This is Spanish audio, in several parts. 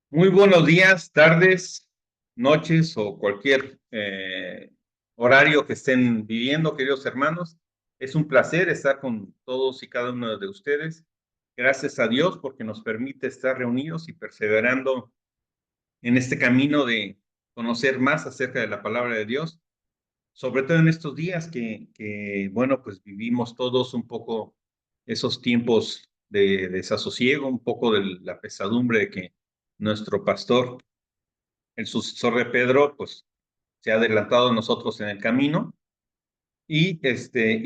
Muy buenos días, tardes, noches o cualquier horario que estén viviendo, queridos hermanos. Es un placer estar con todos y cada uno de ustedes. Gracias a Dios porque nos permite estar reunidos y perseverando en este camino de conocer más acerca de la palabra de Dios, sobre todo en estos días bueno, pues vivimos todos un poco esos tiempos de desasosiego, un poco de la pesadumbre de que nuestro pastor, el sucesor de Pedro, pues se ha adelantado a nosotros en el camino y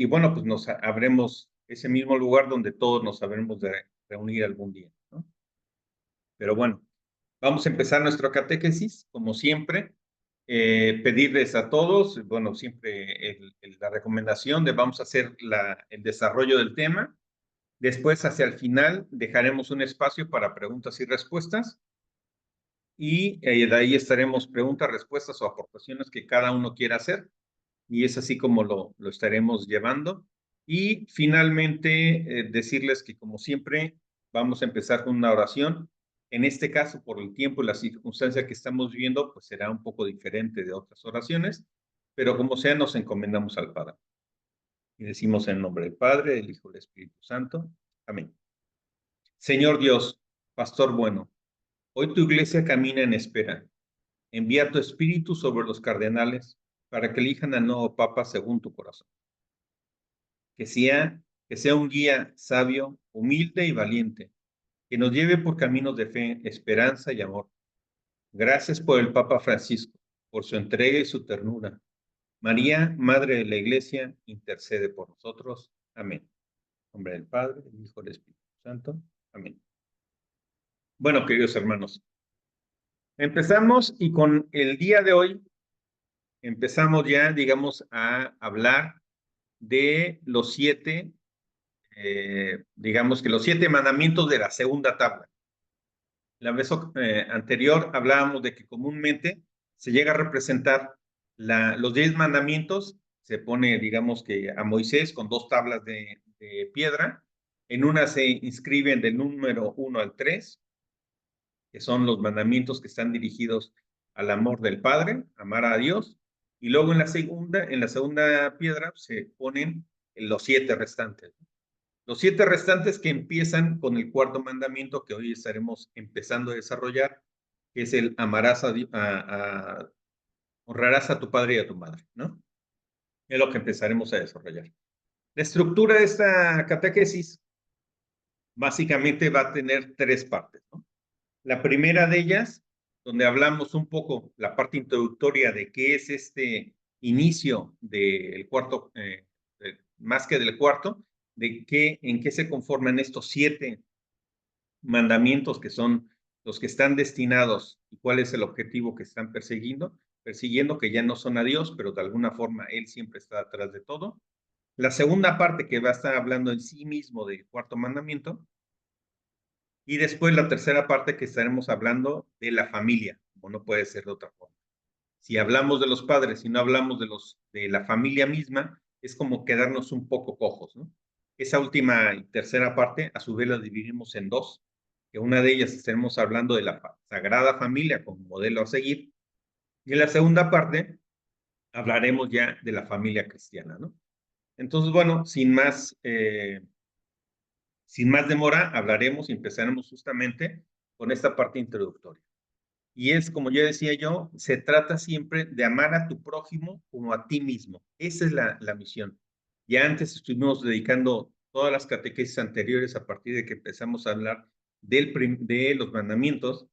bueno, pues nos habremos ese mismo lugar donde todos nos habremos de reunir algún día, ¿no? Pero bueno, vamos a empezar nuestra catequesis, como siempre, pedirles a todos, bueno, siempre la recomendación de vamos a hacer el desarrollo del tema, después hacia el final dejaremos un espacio para preguntas y respuestas, y de ahí estaremos preguntas, respuestas o aportaciones que cada uno quiera hacer, y es así como lo estaremos llevando. Y finalmente, decirles que como siempre, vamos a empezar con una oración. En este caso, por el tiempo y la circunstancia que estamos viviendo, pues será un poco diferente de otras oraciones, pero como sea, nos encomendamos al Padre. Y decimos en nombre del Padre, del Hijo y del Espíritu Santo. Amén. Señor Dios, Pastor bueno, hoy tu iglesia camina en espera. Envía tu espíritu sobre los cardenales para que elijan al nuevo Papa según tu corazón. Que sea un guía sabio, humilde y valiente, que nos lleve por caminos de fe, esperanza y amor. Gracias por el Papa Francisco, por su entrega y su ternura. María, Madre de la Iglesia, intercede por nosotros. Amén. En nombre del Padre, del Hijo y del Espíritu Santo. Amén. Bueno, queridos hermanos, empezamos y con el día de hoy empezamos ya, digamos, a hablar de los digamos que los 7 mandamientos de la segunda tabla. La vez anterior hablábamos de que comúnmente se llega a representar los 10 mandamientos, se pone, digamos que a Moisés con 2 tablas de piedra, en una se inscriben del número 1 al 3, que son los mandamientos que están dirigidos al amor del Padre, amar a Dios, y luego en la segunda piedra se ponen los 7 restantes. Los 7 restantes que empiezan con el cuarto mandamiento que hoy estaremos empezando a desarrollar, que es el honrarás a tu padre y a tu madre, ¿no? Es lo que empezaremos a desarrollar. La estructura de esta catequesis básicamente va a tener 3 partes, ¿no? La primera de ellas, donde hablamos un poco la parte introductoria de qué es este inicio del cuarto, más que del cuarto, en qué se conforman estos 7 mandamientos que son los que están destinados y cuál es el objetivo que están persiguiendo que ya no son a Dios, pero de alguna forma Él siempre está atrás de todo. La segunda parte que va a estar hablando en sí mismo del cuarto mandamiento, y después la tercera parte que estaremos hablando de la familia, como no puede ser de otra forma. Si hablamos de los padres y no hablamos de la familia misma, es como quedarnos un poco cojos, ¿no? Esa última y tercera parte, a su vez, la dividimos en dos, que una de ellas estaremos hablando de la Sagrada Familia como modelo a seguir, y en la segunda parte hablaremos ya de la familia cristiana, ¿no? Entonces, bueno, sin más demora, hablaremos y empezaremos justamente con esta parte introductoria. Y es, como ya decía yo, se trata siempre de amar a tu prójimo como a ti mismo. Esa es la misión. Ya antes estuvimos dedicando todas las catequesis anteriores a partir de que empezamos a hablar de los mandamientos,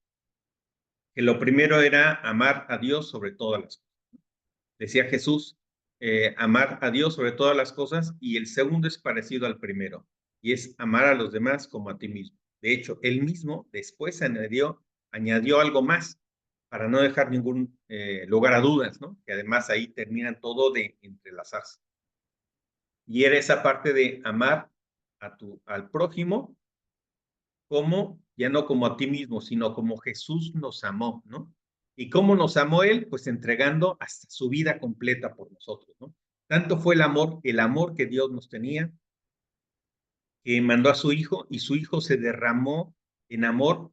que lo primero era amar a Dios sobre todas las cosas. Decía Jesús, amar a Dios sobre todas las cosas, y el segundo es parecido al primero, y es amar a los demás como a ti mismo. De hecho, él mismo después añadió algo más para no dejar ningún lugar a dudas, ¿no? Que además ahí terminan todo de entrelazarse. Y era esa parte de amar al prójimo como, ya no como a ti mismo, sino como Jesús nos amó, ¿no? ¿Y cómo nos amó Él? Pues entregando hasta su vida completa por nosotros, ¿no? Tanto fue el amor que Dios nos tenía, que mandó a su Hijo, y su Hijo se derramó en amor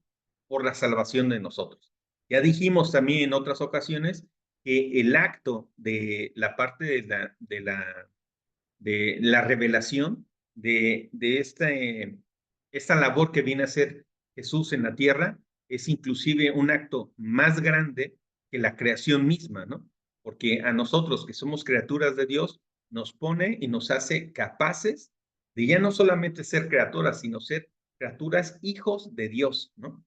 por la salvación de nosotros. Ya dijimos también en otras ocasiones que el acto de la parte de la revelación esta labor que viene a hacer Jesús en la tierra es inclusive un acto más grande que la creación misma, ¿no? Porque a nosotros que somos criaturas de Dios, nos pone y nos hace capaces de ya no solamente ser criaturas, sino ser criaturas hijos de Dios, ¿no?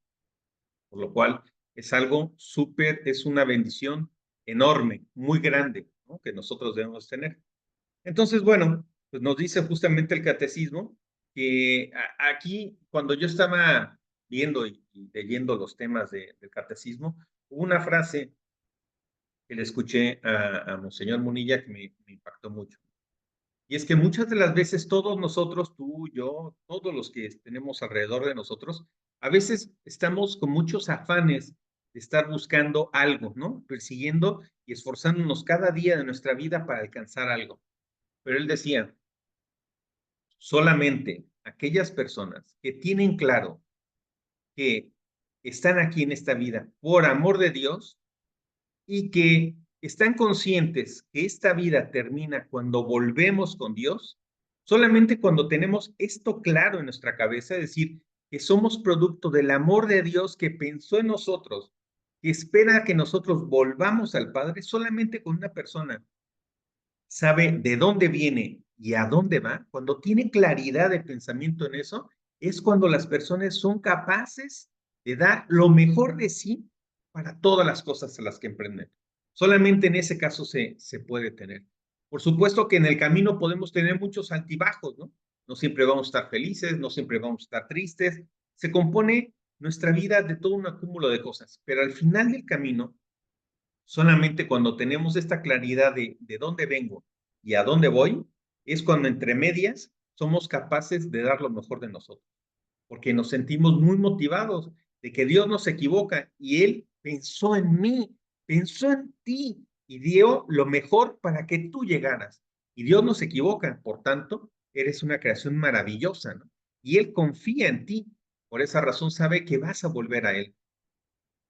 Por lo cual es algo súper, es una bendición enorme, muy grande, ¿no? Que nosotros debemos tener. Entonces, bueno, pues nos dice justamente el catecismo que aquí, cuando yo estaba viendo y leyendo los temas del catecismo, hubo una frase que le escuché a Monseñor Munilla que me impactó mucho. Y es que muchas de las veces todos nosotros, tú, yo, todos los que tenemos alrededor de nosotros, a veces estamos con muchos afanes de estar buscando algo, ¿no? Persiguiendo y esforzándonos cada día de nuestra vida para alcanzar algo. Pero él decía, solamente aquellas personas que tienen claro que están aquí en esta vida por amor de Dios y que están conscientes que esta vida termina cuando volvemos con Dios, solamente cuando tenemos esto claro en nuestra cabeza, es decir, que somos producto del amor de Dios que pensó en nosotros, que espera que nosotros volvamos al Padre, solamente con una persona sabe de dónde viene y a dónde va, cuando tiene claridad de pensamiento en eso, es cuando las personas son capaces de dar lo mejor de sí para todas las cosas a las que emprenden. Solamente en ese caso se puede tener. Por supuesto que en el camino podemos tener muchos altibajos, ¿no? No siempre vamos a estar felices, no siempre vamos a estar tristes. Se compone nuestra vida de todo un acúmulo de cosas, pero al final del camino solamente cuando tenemos esta claridad de dónde vengo y a dónde voy, es cuando entre medias somos capaces de dar lo mejor de nosotros, porque nos sentimos muy motivados de que Dios no se equivoca y Él pensó en mí, pensó en ti y dio lo mejor para que tú llegaras. Y Dios no se equivoca, por tanto, eres una creación maravillosa, ¿no? Y Él confía en ti, por esa razón sabe que vas a volver a Él.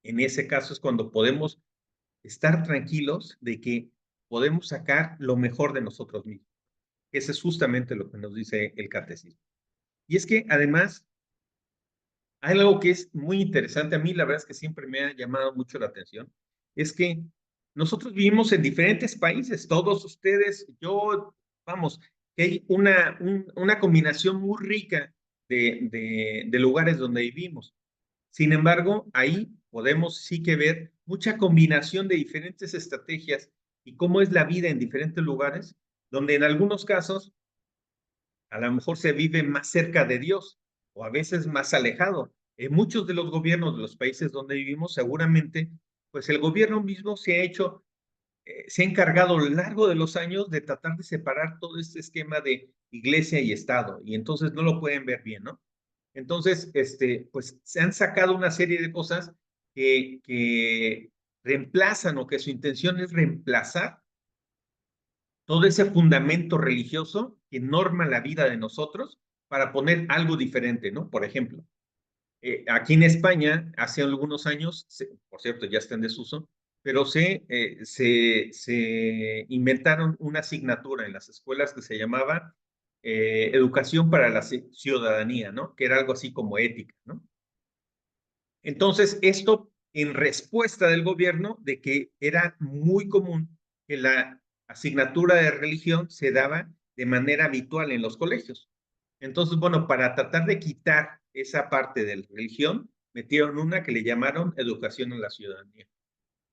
En ese caso es cuando podemos estar tranquilos de que podemos sacar lo mejor de nosotros mismos. Ese es justamente lo que nos dice el catecismo. Y es que además hay algo que es muy interesante, a mí la verdad es que siempre me ha llamado mucho la atención, es que nosotros vivimos en diferentes países, todos ustedes, yo, vamos, que hay una combinación muy rica de lugares donde vivimos. Sin embargo, ahí podemos sí que ver mucha combinación de diferentes estrategias y cómo es la vida en diferentes lugares, donde en algunos casos a lo mejor se vive más cerca de Dios o a veces más alejado. En muchos de los gobiernos de los países donde vivimos, seguramente, pues el gobierno mismo se ha encargado a lo largo de los años de tratar de separar todo este esquema de iglesia y Estado, y entonces no lo pueden ver bien, ¿no? Entonces, pues se han sacado una serie de cosas que reemplazan o que su intención es reemplazar todo ese fundamento religioso que norma la vida de nosotros para poner algo diferente, ¿no? Por ejemplo, aquí en España, hace algunos años, por cierto, ya está en desuso, pero se inventaron una asignatura en las escuelas que se llamaba Educación para la Ciudadanía, ¿no? Que era algo así como ética, ¿no? Entonces, esto en respuesta del gobierno de que era muy común que la asignatura de religión se daba de manera habitual en los colegios. Entonces, bueno, para tratar de quitar esa parte de la religión, metieron una que le llamaron educación a la ciudadanía.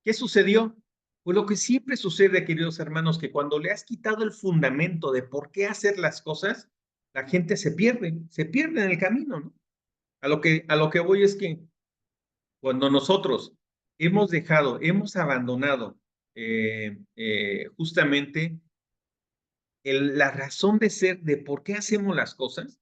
¿Qué sucedió? Pues lo que siempre sucede, queridos hermanos, que cuando le has quitado el fundamento de por qué hacer las cosas, la gente se pierde en el camino, ¿no? A lo que voy es que cuando nosotros hemos abandonado justamente la razón de ser de por qué hacemos las cosas,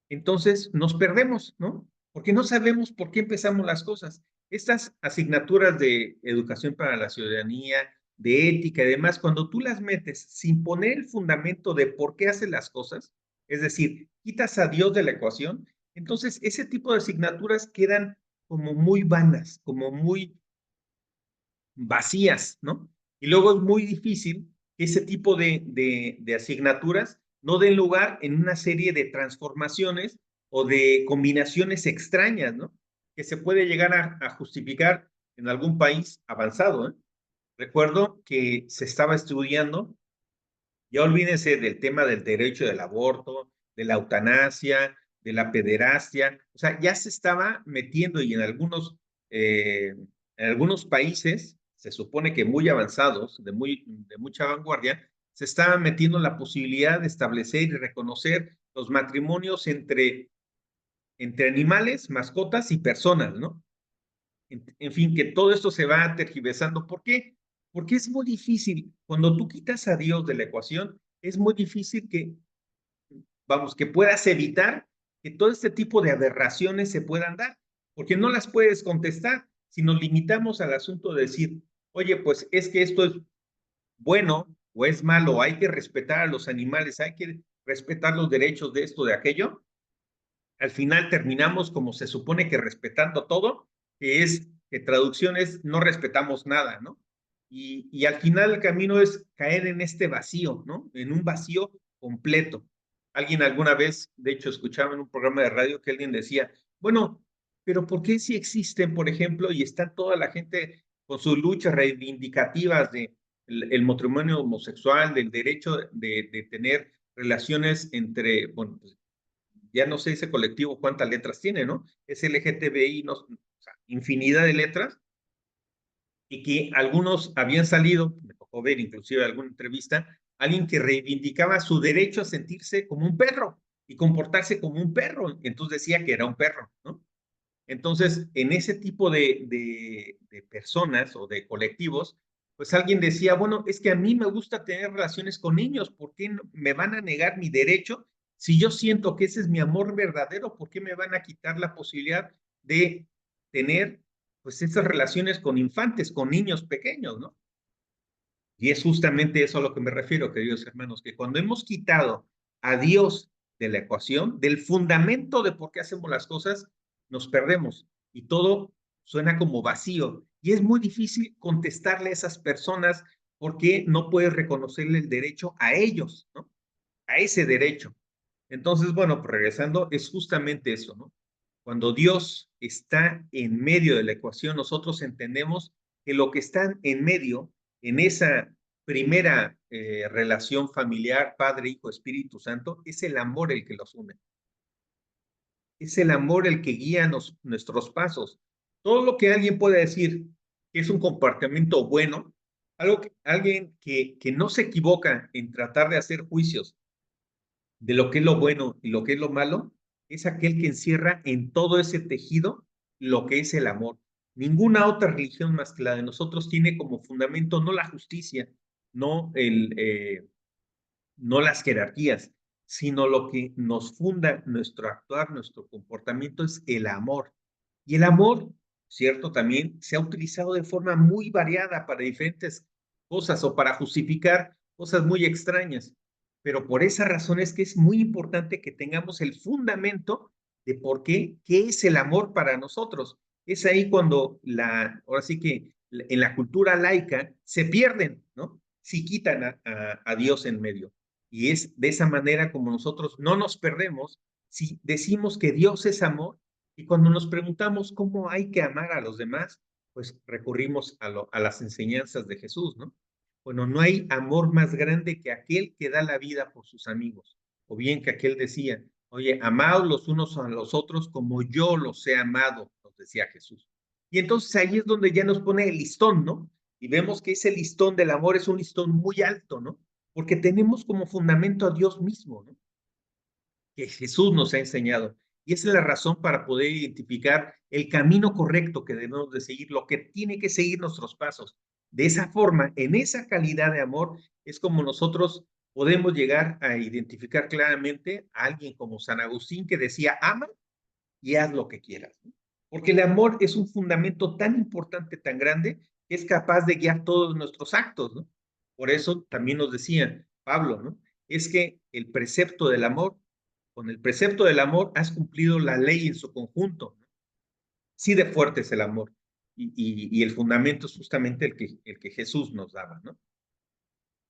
entonces nos perdemos, ¿no? Porque no sabemos por qué empezamos las cosas. Estas asignaturas de educación para la ciudadanía, de ética y demás, cuando tú las metes sin poner el fundamento de por qué haces las cosas, es decir, quitas a Dios de la ecuación, entonces ese tipo de asignaturas quedan como muy vanas, como muy vacías, ¿no? Y luego es muy difícil que ese tipo de asignaturas no den lugar en una serie de transformaciones o de combinaciones extrañas, ¿no? Que se puede llegar a justificar en algún país avanzado, ¿eh? Recuerdo que se estaba estudiando, ya olvídense del tema del derecho del aborto, de la eutanasia, de la pederastia, o sea, ya se estaba metiendo y en algunos países, se supone que muy avanzados, de mucha vanguardia, se estaba metiendo la posibilidad de establecer y reconocer los matrimonios entre animales, mascotas y personas, ¿no? En fin, que todo esto se va tergiversando. ¿Por qué? Porque es muy difícil, cuando tú quitas a Dios de la ecuación, es muy difícil que, vamos, que puedas evitar que todo este tipo de aberraciones se puedan dar, porque no las puedes contestar si nos limitamos al asunto de decir, oye, pues es que esto es bueno o es malo, hay que respetar a los animales, hay que respetar los derechos de esto, de aquello. Al final terminamos como se supone que respetando todo, que es que traducciones no respetamos nada, ¿no? Y al final el camino es caer en este vacío, ¿no? En un vacío completo. Alguien alguna vez, de hecho, escuchaba en un programa de radio que alguien decía, bueno, pero ¿por qué si existen, por ejemplo, y está toda la gente con sus luchas reivindicativas de el matrimonio homosexual, del derecho de tener relaciones entre, bueno, pues, ya no sé ese colectivo cuántas letras tiene, ¿no? Es LGTBI, no, o sea, infinidad de letras, y que algunos habían salido, me tocó ver inclusive alguna entrevista, alguien que reivindicaba su derecho a sentirse como un perro y comportarse como un perro, entonces decía que era un perro, ¿no? Entonces, en ese tipo de personas o de colectivos, pues alguien decía, bueno, es que a mí me gusta tener relaciones con niños, ¿por qué me van a negar mi derecho? Si yo siento que ese es mi amor verdadero, ¿por qué me van a quitar la posibilidad de tener, pues, esas relaciones con infantes, con niños pequeños, ¿no? Y es justamente eso a lo que me refiero, queridos hermanos, que cuando hemos quitado a Dios de la ecuación, del fundamento de por qué hacemos las cosas, nos perdemos y todo suena como vacío. Y es muy difícil contestarle a esas personas porque no puedes reconocerle el derecho a ellos, ¿no? A ese derecho. Entonces, bueno, pues regresando, es justamente eso, ¿no? Cuando Dios está en medio de la ecuación, nosotros entendemos que lo que está en medio, en esa primera relación familiar, Padre, Hijo, Espíritu Santo, es el amor el que los une. Es el amor el que guía nuestros pasos. Todo lo que alguien pueda decir que es un comportamiento bueno, alguien que no se equivoca en tratar de hacer juicios de lo que es lo bueno y lo que es lo malo, es aquel que encierra en todo ese tejido lo que es el amor. Ninguna otra religión más que la de nosotros tiene como fundamento no la justicia, no, no las jerarquías, sino lo que nos funda nuestro actuar, nuestro comportamiento es el amor. Y el amor, cierto, también se ha utilizado de forma muy variada para diferentes cosas o para justificar cosas muy extrañas. Pero por esa razón es que es muy importante que tengamos el fundamento de por qué es el amor para nosotros. Es ahí cuando ahora sí que en la cultura laica se pierden, ¿no? Si quitan a Dios en medio. Y es de esa manera como nosotros no nos perdemos si decimos que Dios es amor y cuando nos preguntamos cómo hay que amar a los demás, pues recurrimos a las enseñanzas de Jesús, ¿no? Bueno, no hay amor más grande que aquel que da la vida por sus amigos. O bien que aquel decía, oye, amaos los unos a los otros como yo los he amado, nos decía Jesús. Y entonces ahí es donde ya nos pone el listón, ¿no? Y vemos que ese listón del amor es un listón muy alto, ¿no? Porque tenemos como fundamento a Dios mismo, ¿no? Que Jesús nos ha enseñado. Y esa es la razón para poder identificar el camino correcto que debemos de seguir, lo que tiene que seguir nuestros pasos. De esa forma, en esa calidad de amor, es como nosotros podemos llegar a identificar claramente a alguien como San Agustín que decía, ama y haz lo que quieras. ¿No? Porque el amor es un fundamento tan importante, tan grande, que es capaz de guiar todos nuestros actos. ¿No? Por eso también nos decía Pablo, ¿no? Es que el precepto del amor, con el precepto del amor has cumplido la ley en su conjunto. ¿No? sí de fuerte es el amor. Y el fundamento es justamente el que Jesús nos daba, ¿no?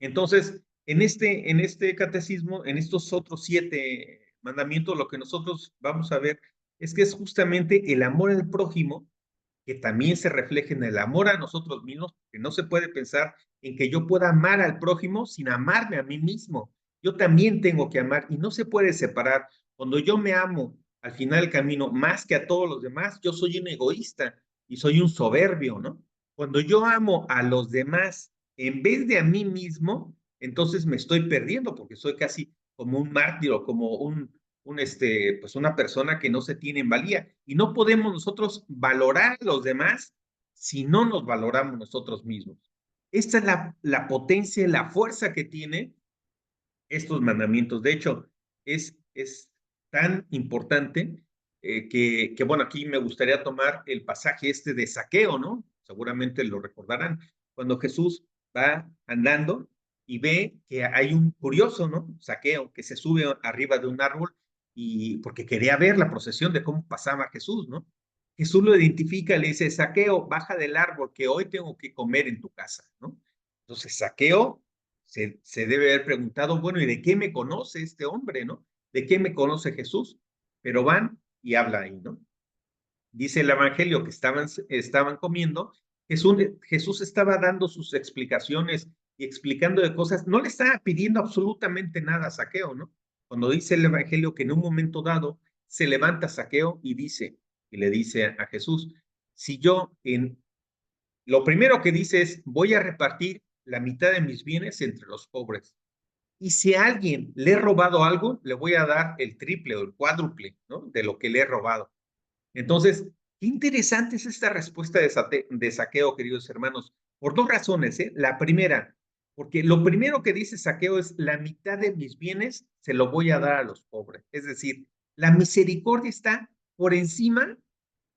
Entonces, en este catecismo, en estos otros 7 mandamientos, lo que nosotros vamos a ver es que es justamente el amor al prójimo que también se refleje en el amor a nosotros mismos, que no se puede pensar en que yo pueda amar al prójimo sin amarme a mí mismo. Yo también tengo que amar y no se puede separar. Cuando yo me amo al final del camino más que a todos los demás, yo soy un egoísta y soy un soberbio, ¿no? Cuando yo amo a los demás en vez de a mí mismo, entonces me estoy perdiendo porque soy casi como un mártir o como pues una persona que no se tiene en valía. Y no podemos nosotros valorar a los demás si no nos valoramos nosotros mismos. Esta es la potencia y la fuerza que tiene estos mandamientos. De hecho, es tan importante bueno, aquí me gustaría tomar el pasaje este de Zaqueo, ¿no? Seguramente lo recordarán, cuando Jesús va andando y ve que hay un curioso, ¿no? Zaqueo, que se sube arriba de un árbol y porque quería ver la procesión de cómo pasaba Jesús, ¿no? Jesús lo identifica, le dice, Zaqueo, baja del árbol, que hoy tengo que comer en tu casa, ¿no? Entonces, Zaqueo se debe haber preguntado, bueno, ¿y de qué me conoce este hombre, no? ¿De qué me conoce Jesús? Pero van y habla ahí, ¿no? Dice el Evangelio que estaban comiendo, Jesús estaba dando sus explicaciones y explicando de cosas, no le estaba pidiendo absolutamente nada a Zaqueo, ¿no? Cuando dice el Evangelio que en un momento dado se levanta Zaqueo y le dice a Jesús, si yo lo primero que dice es, voy a repartir la mitad de mis bienes entre los pobres. Y si a alguien le he robado algo, le voy a dar el triple o el cuádruple, ¿no? De lo que le he robado. Entonces, qué interesante es esta respuesta de Saqueo, queridos hermanos, por 2 razones, ¿eh? La primera, porque lo primero que dice Saqueo es, la mitad de mis bienes se lo voy a dar a los pobres. Es decir, la misericordia está por encima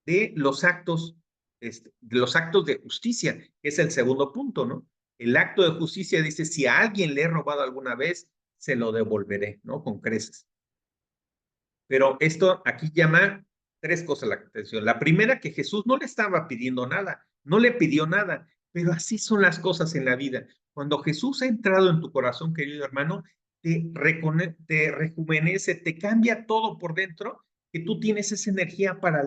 de los actos de justicia, que es el segundo punto, ¿no? El acto de justicia dice, si a alguien le he robado alguna vez, se lo devolveré, ¿no? Con creces. Pero esto aquí llama 3 cosas la atención. La primera, que Jesús no le estaba pidiendo nada, no le pidió nada, pero así son las cosas en la vida. Cuando Jesús ha entrado en tu corazón, querido hermano, te rejuvenece, te cambia todo por dentro, que tú tienes esa energía para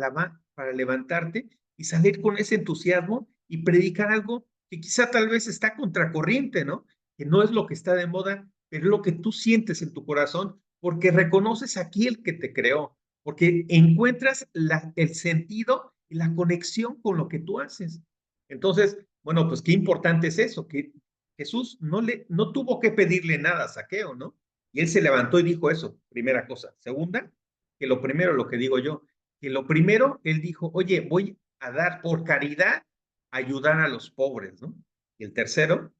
levantarte y salir con ese entusiasmo y predicar algo que quizá tal vez está contracorriente, ¿no? Que no es lo que está de moda, pero es lo que tú sientes en tu corazón porque reconoces aquí el que te creó, porque encuentras el sentido y la conexión con lo que tú haces. Entonces, bueno, pues qué importante es eso, que Jesús no tuvo que pedirle nada a Zaqueo, ¿no? Y él se levantó y dijo eso, primera cosa. Segunda, que lo primero, lo que digo yo, que lo primero, él dijo, oye, voy a dar por caridad, ayudar a los pobres, ¿no? Y el tercero,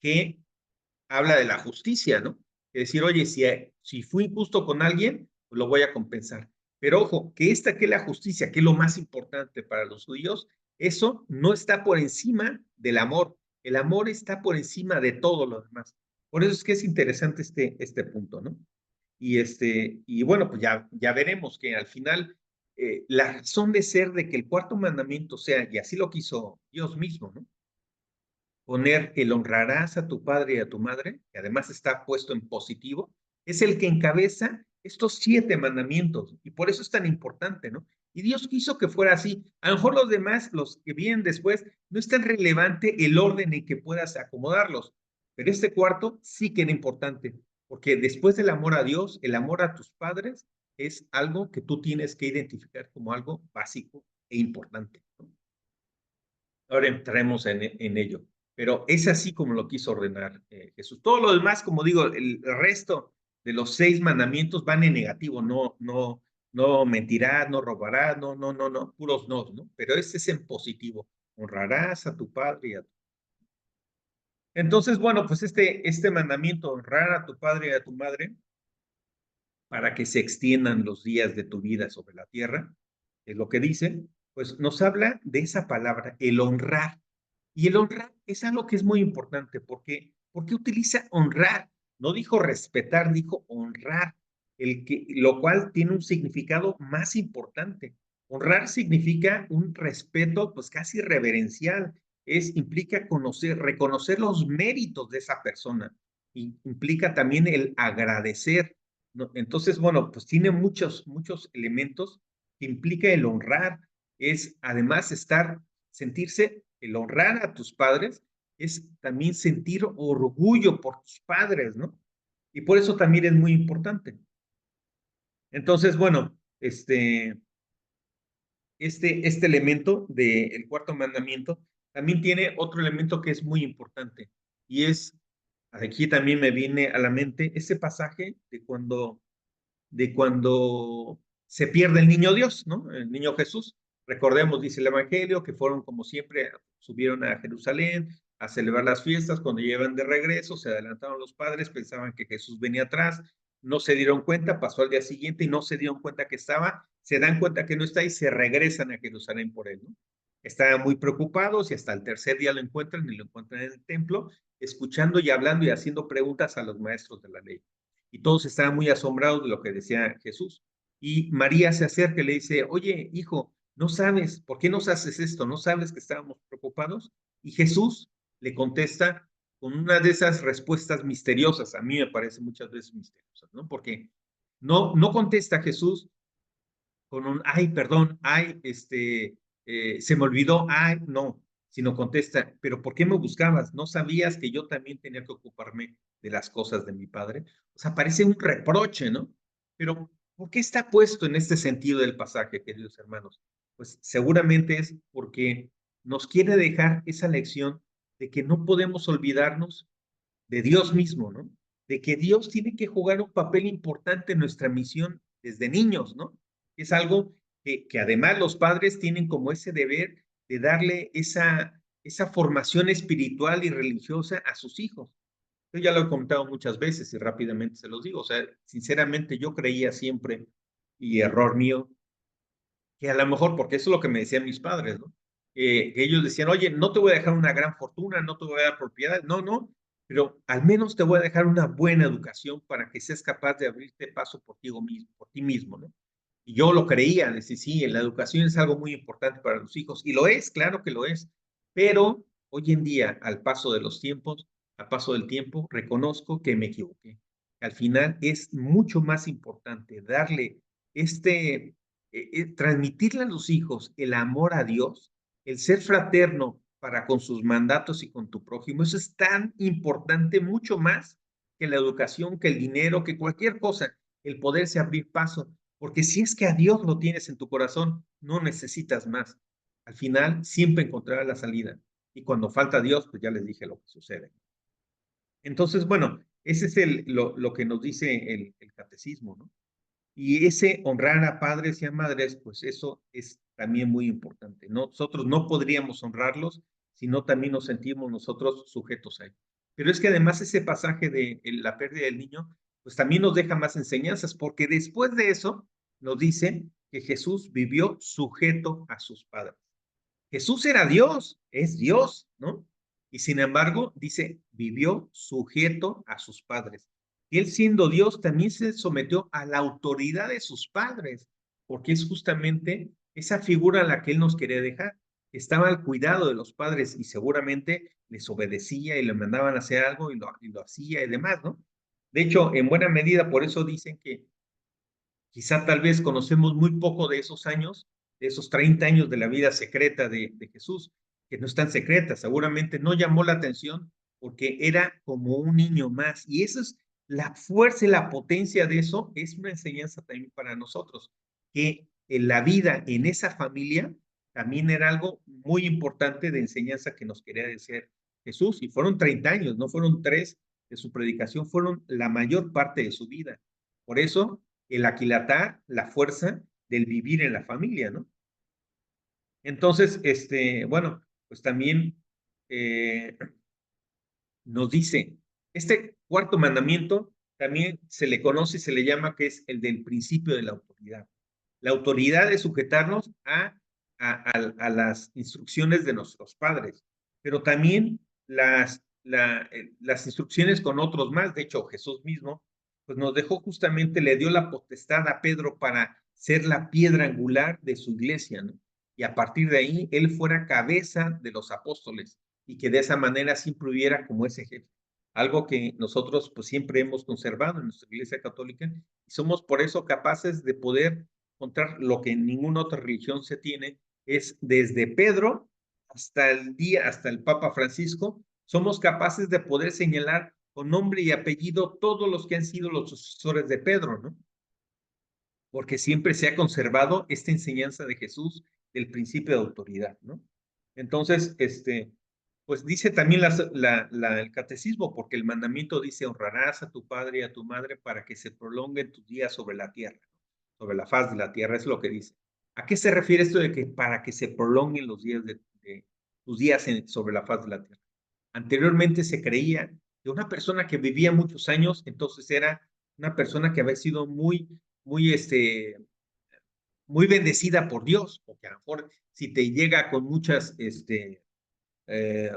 que habla de la justicia, ¿no? Es decir, oye, si fui injusto con alguien, pues lo voy a compensar. Pero ojo, que que es la justicia, que es lo más importante para los judíos, eso no está por encima del amor. El amor está por encima de todo lo demás. Por eso es que es interesante este punto, ¿no? Y bueno, pues ya veremos que al final la razón de ser de que el cuarto mandamiento sea, y así lo quiso Dios mismo, ¿no? Poner el honrarás a tu padre y a tu madre, que además está puesto en positivo, es el que encabeza estos 7 mandamientos y por eso es tan importante, ¿no? Y Dios quiso que fuera así. A lo mejor los demás, los que vienen después, no es tan relevante el orden en que puedas acomodarlos, pero este cuarto sí que era importante, porque después del amor a Dios, el amor a tus padres es algo que tú tienes que identificar como algo básico e importante, ¿no? Ahora entraremos en ello. Pero es así como lo quiso ordenar Jesús. Todo lo demás, como digo, el resto de los 6 mandamientos van en negativo, no mentirás, no robarás, no, puros no, ¿no? Pero este es en positivo. Honrarás a tu padre y a tu... Entonces, bueno, pues este mandamiento, honrar a tu padre y a tu madre, para que se extiendan los días de tu vida sobre la tierra, es lo que dice, pues nos habla de esa palabra, el honrar. Y el honrar es algo que es muy importante porque utiliza honrar. No dijo respetar, dijo honrar, lo cual tiene un significado más importante. Honrar significa un respeto, pues casi reverencial. Implica conocer, reconocer los méritos de esa persona. Y implica también el agradecer, ¿no? Entonces, bueno, pues tiene muchos elementos que implica el honrar. Es además sentirse, el honrar a tus padres, es también sentir orgullo por tus padres, ¿no? Y por eso también es muy importante. Entonces, bueno, este elemento del cuarto mandamiento también tiene otro elemento que es muy importante, y aquí también me viene a la mente ese pasaje de cuando se pierde el niño Dios, ¿no? El niño Jesús. Recordemos, dice el Evangelio, que fueron como siempre, subieron a Jerusalén a celebrar las fiestas. Cuando llegan de regreso, se adelantaron los padres, pensaban que Jesús venía atrás, no se dieron cuenta, pasó al día siguiente y no se dieron cuenta que estaba, se dan cuenta que no está y se regresan a Jerusalén por él, ¿no? Estaban muy preocupados y hasta el tercer día lo encuentran y lo encuentran en el templo, escuchando y hablando y haciendo preguntas a los maestros de la ley. Y todos estaban muy asombrados de lo que decía Jesús. Y María se acerca y le dice, oye, hijo, ¿no sabes por qué nos haces esto? ¿No sabes que estábamos preocupados? Y Jesús le contesta con una de esas respuestas misteriosas, a mí me parece muchas veces misteriosas, ¿no? Porque no contesta Jesús con un, ay, perdón, ay, se me olvidó, ay, no, sino contesta, pero ¿por qué me buscabas? ¿No sabías que yo también tenía que ocuparme de las cosas de mi padre? O sea, parece un reproche, ¿no? Pero ¿por qué está puesto en este sentido del pasaje, queridos hermanos? Pues seguramente es porque nos quiere dejar esa lección de que no podemos olvidarnos de Dios mismo, ¿no? De que Dios tiene que jugar un papel importante en nuestra misión desde niños, ¿no? Es algo que además los padres tienen como ese deber de darle esa formación espiritual y religiosa a sus hijos. Yo ya lo he contado muchas veces y rápidamente se los digo. O sea, sinceramente yo creía siempre, y error mío, que a lo mejor, porque eso es lo que me decían mis padres, ¿no? Que ellos decían, oye, no te voy a dejar una gran fortuna, no te voy a dar propiedad, no, pero al menos te voy a dejar una buena educación para que seas capaz de abrirte paso por ti mismo, ¿no? Y yo lo creía, decía, sí, la educación es algo muy importante para los hijos, y lo es, claro que lo es, pero hoy en día, al paso de los tiempos, al paso del tiempo, reconozco que me equivoqué. Al final es mucho más importante darle transmitirle a los hijos el amor a Dios, el ser fraterno para con sus mandatos y con tu prójimo. Eso es tan importante, mucho más que la educación, que el dinero, que cualquier cosa, el poderse abrir paso. Porque si es que a Dios lo tienes en tu corazón, no necesitas más. Al final siempre encontrarás la salida. Y cuando falta Dios, pues ya les dije lo que sucede. Entonces, bueno, ese es lo que nos dice el catecismo, ¿no? Y ese honrar a padres y a madres, pues eso es también muy importante. Nosotros no podríamos honrarlos si no también nos sentimos nosotros sujetos a ellos. Pero es que además ese pasaje de la pérdida del niño, pues también nos deja más enseñanzas, porque después de eso nos dice que Jesús vivió sujeto a sus padres. Jesús era Dios, es Dios, ¿no? Y sin embargo, dice, vivió sujeto a sus padres. Y él siendo Dios también se sometió a la autoridad de sus padres, porque es justamente esa figura a la que él nos quería dejar. Estaba al cuidado de los padres y seguramente les obedecía y le mandaban a hacer algo y lo hacía y demás, ¿no? De hecho, en buena medida, por eso dicen que quizá tal vez conocemos muy poco de esos años, de esos 30 años de la vida secreta de Jesús, que no es tan secreta, seguramente no llamó la atención porque era como un niño más. Y eso es la fuerza y la potencia de eso, es una enseñanza también para nosotros, que en la vida en esa familia también era algo muy importante de enseñanza que nos quería decir Jesús. Y fueron 30 años, no fueron 3 de su predicación, fueron la mayor parte de su vida. Por eso el aquilatar la fuerza del vivir en la familia, ¿no? Entonces, bueno, pues también nos dice, este cuarto mandamiento también se le conoce y se le llama que es el del principio de la autoridad. La autoridad de sujetarnos a las instrucciones de nuestros padres, pero también las instrucciones con otros más. De hecho, Jesús mismo pues nos dejó justamente, le dio la potestad a Pedro para ser la piedra angular de su iglesia, ¿no? Y a partir de ahí, él fuera cabeza de los apóstoles y que de esa manera siempre hubiera como ese jefe. Algo que nosotros pues siempre hemos conservado en nuestra iglesia católica y somos por eso capaces de poder encontrar lo que en ninguna otra religión se tiene, es desde Pedro hasta el Papa Francisco, somos capaces de poder señalar con nombre y apellido todos los que han sido los sucesores de Pedro, ¿no? Porque siempre se ha conservado esta enseñanza de Jesús del principio de autoridad, ¿no? Entonces, pues dice también el catecismo, porque el mandamiento dice, honrarás a tu padre y a tu madre para que se prolonguen tus días sobre la tierra, sobre la faz de la tierra, es lo que dice. ¿A qué se refiere esto de que para que se prolonguen los días de tus días sobre la faz de la tierra? Anteriormente se creía que una persona que vivía muchos años, entonces era una persona que había sido muy, muy bendecida por Dios, porque a lo mejor si te llega con muchas, eh,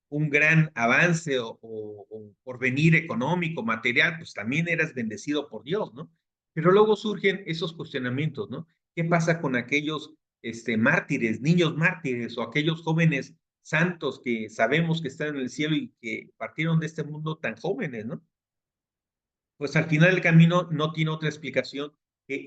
un gran avance o porvenir económico, material, pues también eras bendecido por Dios, ¿no? Pero luego surgen esos cuestionamientos, ¿no? ¿Qué pasa con aquellos mártires, niños mártires o aquellos jóvenes santos que sabemos que están en el cielo y que partieron de este mundo tan jóvenes, ¿no? Pues al final del camino no tiene otra explicación que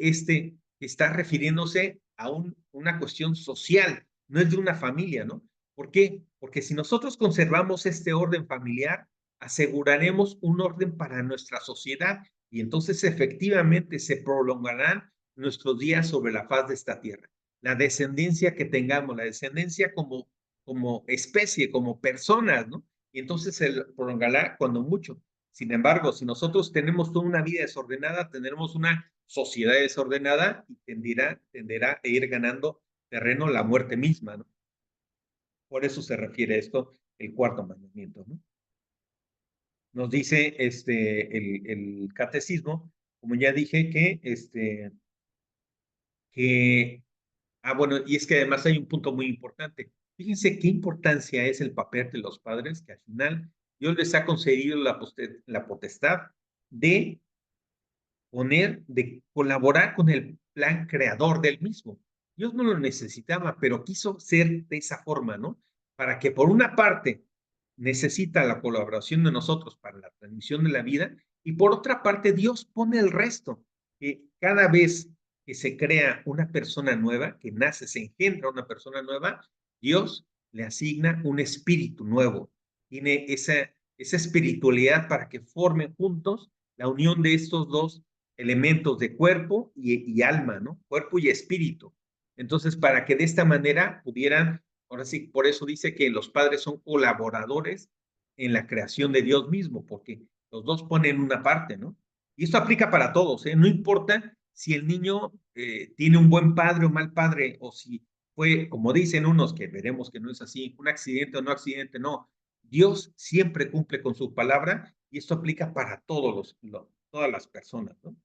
está refiriéndose a una cuestión social, no es de una familia, ¿no? ¿Por qué? Porque si nosotros conservamos este orden familiar, aseguraremos un orden para nuestra sociedad y entonces efectivamente se prolongarán nuestros días sobre la faz de esta tierra. La descendencia que tengamos, la descendencia como especie, como personas, ¿no? Y entonces se prolongará cuando mucho. Sin embargo, si nosotros tenemos toda una vida desordenada, tendremos una sociedad desordenada y tenderá a ir ganando terreno la muerte misma, ¿no? Por eso se refiere a esto el cuarto mandamiento, ¿no? Nos dice el catecismo, como ya dije, bueno, y es que además hay un punto muy importante. Fíjense qué importancia es el papel de los padres, que al final Dios les ha concedido la potestad de de colaborar con el plan creador del mismo. Dios no lo necesitaba, pero quiso ser de esa forma, ¿no? Para que por una parte necesita la colaboración de nosotros para la transmisión de la vida y por otra parte Dios pone el resto, que cada vez que se crea una persona nueva, que nace, se engendra una persona nueva, Dios le asigna un espíritu nuevo, tiene esa espiritualidad para que formen juntos la unión de estos dos elementos de cuerpo y alma, ¿no? Cuerpo y espíritu. Entonces, para que de esta manera pudieran, ahora sí, por eso dice que los padres son colaboradores en la creación de Dios mismo, porque los dos ponen una parte, ¿no? Y esto aplica para todos, ¿eh? No importa si el niño tiene un buen padre o mal padre, o si fue, como dicen unos, que veremos que no es así, un accidente o no accidente, no. Dios siempre cumple con su palabra y esto aplica para todas las personas, ¿no?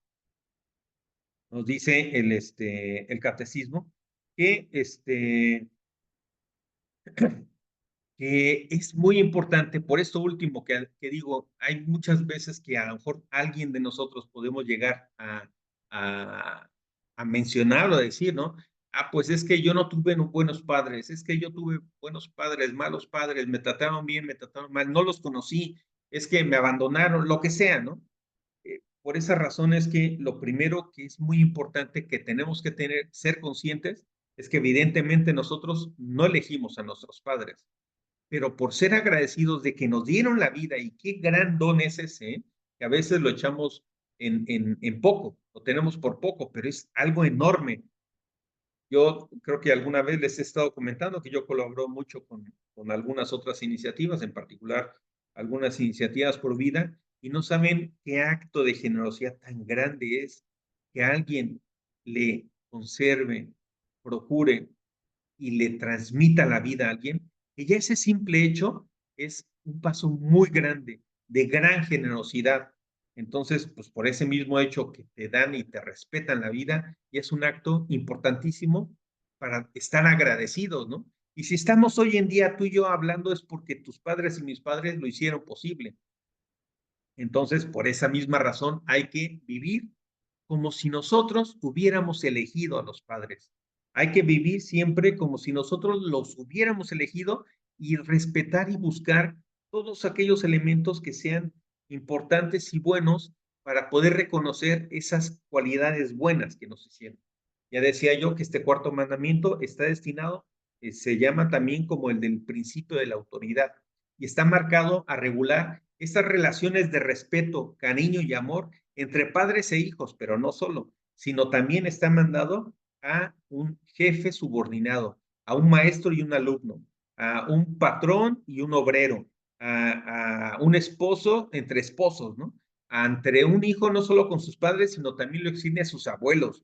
Nos dice el catecismo que, que es muy importante, por esto último que digo, hay muchas veces que a lo mejor alguien de nosotros podemos llegar a, a mencionar o a decir, ¿no? Ah, pues es que yo no tuve buenos padres, es que yo tuve buenos padres, malos padres, me trataron bien, me trataron mal, no los conocí, es que me abandonaron, lo que sea, ¿no? Por esa razón es que lo primero que es muy importante que tenemos que ser conscientes, es que evidentemente nosotros no elegimos a nuestros padres, pero por ser agradecidos de que nos dieron la vida y qué gran don es ese, ¿eh? Que a veces lo echamos en poco, lo tenemos por poco, pero es algo enorme. Yo creo que alguna vez les he estado comentando que yo colaboro mucho con algunas otras iniciativas, en particular algunas iniciativas por vida, y no saben qué acto de generosidad tan grande es que alguien le conserve, procure y le transmita la vida a alguien, que ya ese simple hecho es un paso muy grande, de gran generosidad. Entonces, pues por ese mismo hecho que te dan y te respetan la vida, y es un acto importantísimo para estar agradecidos, ¿no? Y si estamos hoy en día tú y yo hablando es porque tus padres y mis padres lo hicieron posible. Entonces, por esa misma razón hay que vivir como si nosotros hubiéramos elegido a los padres. Hay que vivir siempre como si nosotros los hubiéramos elegido y respetar y buscar todos aquellos elementos que sean importantes y buenos para poder reconocer esas cualidades buenas que nos hicieron. Ya decía yo que este cuarto mandamiento está destinado, se llama también como el del principio de la autoridad y está marcado a regular estas relaciones de respeto, cariño y amor entre padres e hijos, pero no solo, sino también está mandado a un jefe subordinado, a un maestro y un alumno, a un patrón y un obrero, a un esposo entre esposos, ¿no? Entre un hijo no solo con sus padres, sino también lo extiende a sus abuelos.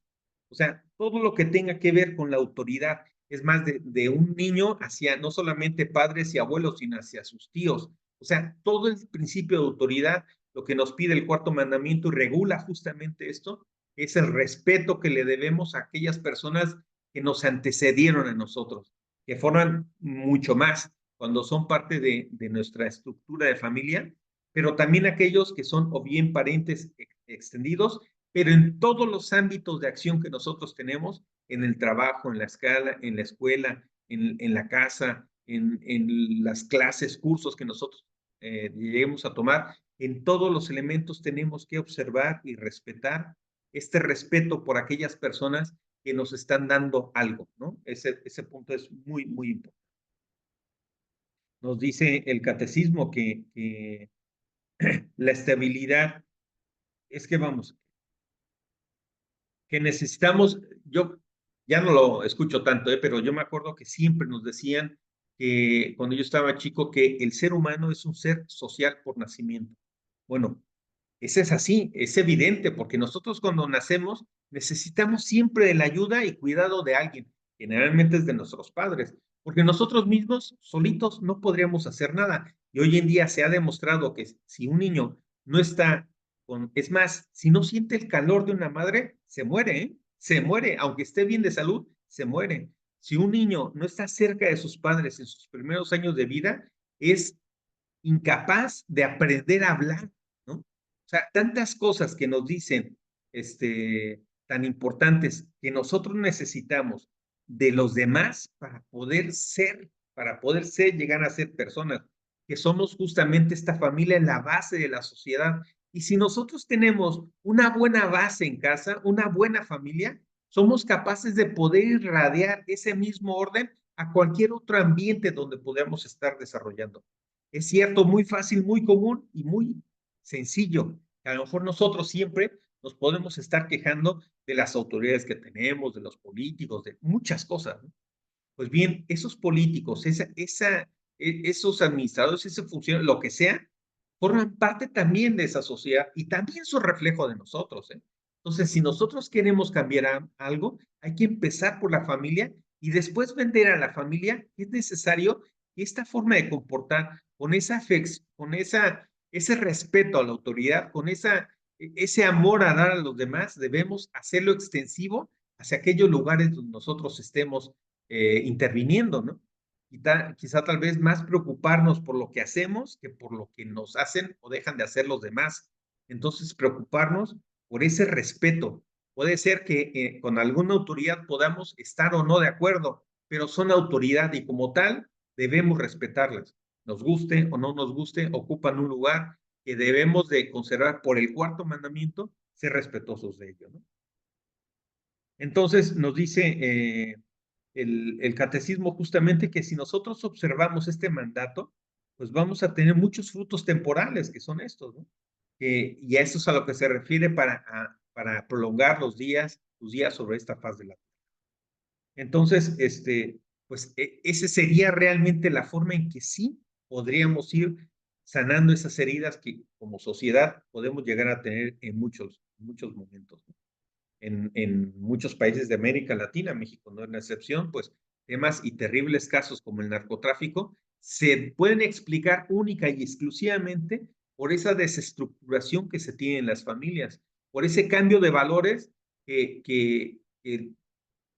O sea, todo lo que tenga que ver con la autoridad, es más, de un niño hacia no solamente padres y abuelos, sino hacia sus tíos. O sea, todo el principio de autoridad, lo que nos pide el cuarto mandamiento y regula justamente esto, es el respeto que le debemos a aquellas personas que nos antecedieron a nosotros, que forman mucho más cuando son parte de nuestra estructura de familia, pero también aquellos que son o bien parientes extendidos, pero en todos los ámbitos de acción que nosotros tenemos, en el trabajo, en la escala, en la escuela, en la casa, en las clases, cursos que nosotros lleguemos a tomar, en todos los elementos tenemos que observar y respetar este respeto por aquellas personas que nos están dando algo, ¿no? Ese punto es muy, muy importante. Nos dice el catecismo que la estabilidad es que vamos, que necesitamos, yo ya no lo escucho tanto, pero yo me acuerdo que siempre nos decían que cuando yo estaba chico que el ser humano es un ser social por nacimiento. Bueno, ese es así, es evidente, porque nosotros cuando nacemos necesitamos siempre de la ayuda y cuidado de alguien, generalmente es de nuestros padres, porque nosotros mismos solitos no podríamos hacer nada. Y hoy en día se ha demostrado que si un niño no está con, es más, si no siente el calor de una madre, se muere, ¿eh? Se muere, aunque esté bien de salud, se muere. Si un niño no está cerca de sus padres en sus primeros años de vida, es incapaz de aprender a hablar, ¿no? O sea, tantas cosas que nos dicen, tan importantes que nosotros necesitamos de los demás para poder ser, llegar a ser personas, que somos justamente esta familia en la base de la sociedad. Y si nosotros tenemos una buena base en casa, una buena familia, somos capaces de poder irradiar ese mismo orden a cualquier otro ambiente donde podamos estar desarrollando. Es cierto, muy fácil, muy común y muy sencillo. A lo mejor nosotros siempre nos podemos estar quejando de las autoridades que tenemos, de los políticos, de muchas cosas, ¿no? Pues bien, esos políticos, esos administradores, ese funcionario, lo que sea, forman parte también de esa sociedad y también son reflejo de nosotros, ¿eh? Entonces, si nosotros queremos cambiar algo, hay que empezar por la familia y después vender a la familia. Es necesario que esta forma de comportar, con ese respeto a la autoridad, ese amor a dar a los demás, debemos hacerlo extensivo hacia aquellos lugares donde nosotros estemos interviniendo, ¿no? Quizá tal vez más preocuparnos por lo que hacemos que por lo que nos hacen o dejan de hacer los demás. Entonces, preocuparnos por ese respeto. Puede ser que con alguna autoridad podamos estar o no de acuerdo, pero son autoridad y como tal debemos respetarlas. Nos guste o no nos guste, ocupan un lugar que debemos de conservar por el cuarto mandamiento, ser respetuosos de ello, ¿no? Entonces nos dice el catecismo justamente que si nosotros observamos este mandato, pues vamos a tener muchos frutos temporales, que son estos, ¿no? Y a eso es a lo que se refiere para prolongar los días sobre esta faz de la tierra. Entonces, pues esa sería realmente la forma en que sí podríamos ir sanando esas heridas que como sociedad podemos llegar a tener en muchos momentos, ¿no? En muchos países de América Latina, México no es la excepción, pues temas y terribles casos como el narcotráfico se pueden explicar única y exclusivamente por esa desestructuración que se tiene en las familias, por ese cambio de valores que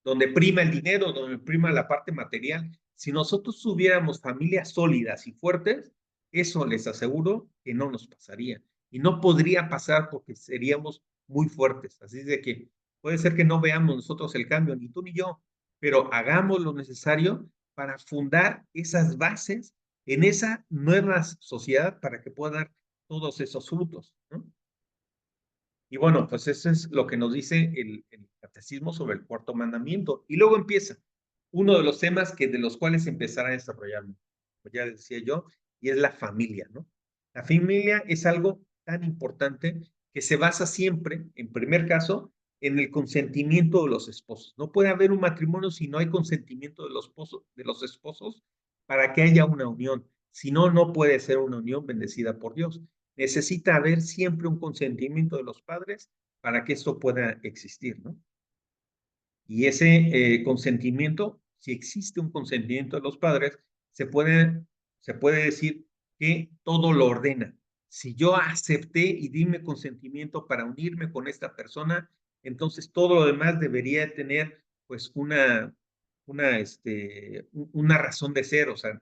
donde prima el dinero, donde prima la parte material. Si nosotros tuviéramos familias sólidas y fuertes, eso les aseguro que no nos pasaría. Y no podría pasar porque seríamos muy fuertes. Así de que puede ser que no veamos nosotros el cambio, ni tú ni yo, pero hagamos lo necesario para fundar esas bases en esa nueva sociedad para que pueda dar todos esos frutos, ¿no? Y bueno, pues eso es lo que nos dice el catecismo sobre el cuarto mandamiento. Y luego empieza uno de los temas que de los cuales empezará a desarrollarme, como ya decía yo, y es la familia, ¿no? La familia es algo tan importante que se basa siempre, en primer caso, en el consentimiento de los esposos. No puede haber un matrimonio si no hay consentimiento de los esposos para que haya una unión. Si no, no puede ser una unión bendecida por Dios. Necesita haber siempre un consentimiento de los padres para que esto pueda existir, ¿no? Y ese consentimiento, si existe un consentimiento de los padres, se puede decir que todo lo ordena. Si yo acepté y dime consentimiento para unirme con esta persona, entonces todo lo demás debería tener pues una razón de ser, o sea,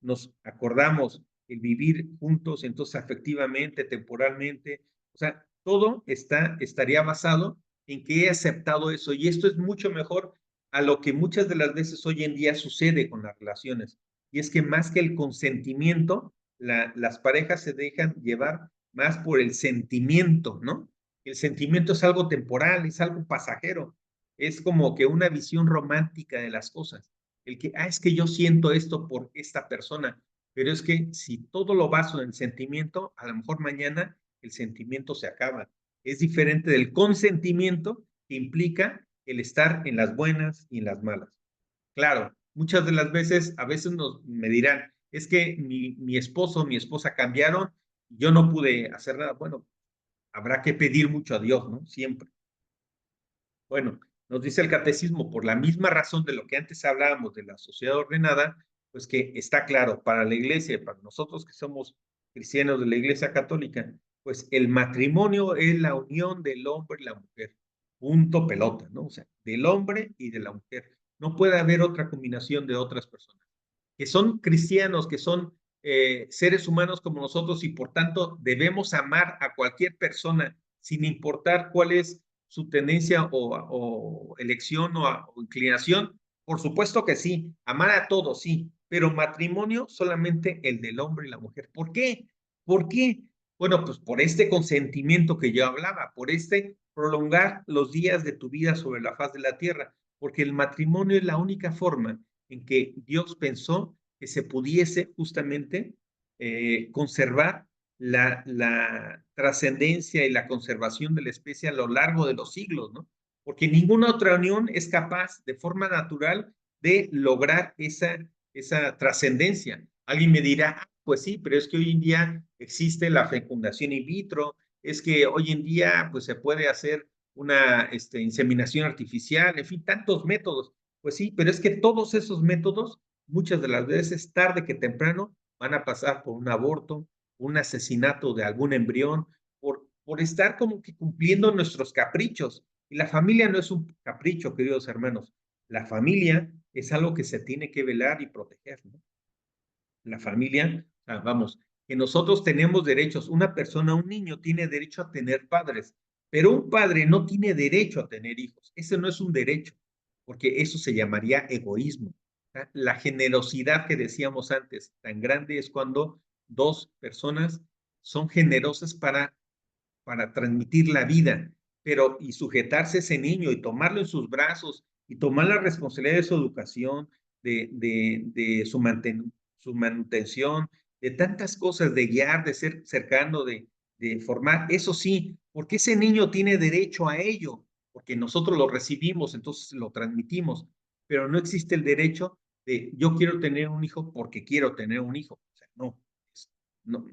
nos acordamos el vivir juntos, entonces afectivamente, temporalmente, o sea, todo estaría basado en que he aceptado eso y esto es mucho mejor a lo que muchas de las veces hoy en día sucede con las relaciones. Y es que más que el consentimiento, las parejas se dejan llevar más por el sentimiento, ¿no? El sentimiento es algo temporal, es algo pasajero, es como que una visión romántica de las cosas. El que, es que yo siento esto por esta persona, pero es que si todo lo baso en el sentimiento, a lo mejor mañana el sentimiento se acaba. Es diferente del consentimiento que implica el estar en las buenas y en las malas. Claro, muchas de las veces, a veces me dirán, es que mi esposo, mi esposa cambiaron, yo no pude hacer nada. Bueno, habrá que pedir mucho a Dios, ¿no? Siempre. Bueno, nos dice el catecismo, por la misma razón de lo que antes hablábamos de la sociedad ordenada, pues que está claro para la iglesia, para nosotros que somos cristianos de la iglesia católica, pues el matrimonio es la unión del hombre y la mujer. Punto pelota, ¿no? O sea, del hombre y de la mujer. No puede haber otra combinación de otras personas. Que son cristianos, que son seres humanos como nosotros y por tanto debemos amar a cualquier persona sin importar cuál es su tendencia o elección o inclinación? Por supuesto que sí, amar a todos, sí, pero matrimonio solamente el del hombre y la mujer. ¿Por qué? ¿Por qué? Bueno, pues por este consentimiento que yo hablaba, por este prolongar los días de tu vida sobre la faz de la tierra, porque el matrimonio es la única forma en que Dios pensó que se pudiese justamente conservar la trascendencia y la conservación de la especie a lo largo de los siglos, ¿no? Porque ninguna otra unión es capaz de forma natural de lograr esa trascendencia. Alguien me dirá, pues sí, pero es que hoy en día existe la fecundación in vitro, es que hoy en día pues se puede hacer una inseminación artificial, en fin, tantos métodos. Pues sí, pero es que todos esos métodos, muchas de las veces, tarde que temprano, van a pasar por un aborto, un asesinato de algún embrión, por estar como que cumpliendo nuestros caprichos. Y la familia no es un capricho, queridos hermanos. La familia es algo que se tiene que velar y proteger, ¿no? La familia, vamos, que nosotros tenemos derechos. Una persona, un niño tiene derecho a tener padres, pero un padre no tiene derecho a tener hijos. Ese no es un derecho, porque eso se llamaría egoísmo. La generosidad que decíamos antes, tan grande es cuando dos personas son generosas para transmitir la vida, pero y sujetarse a ese niño y tomarlo en sus brazos y tomar la responsabilidad de su educación, de su manutención, de tantas cosas, de guiar, de ser cercano, de formar, eso sí, porque ese niño tiene derecho a ello, porque nosotros lo recibimos, entonces lo transmitimos, pero no existe el derecho de yo quiero tener un hijo porque quiero tener un hijo, o sea, no, no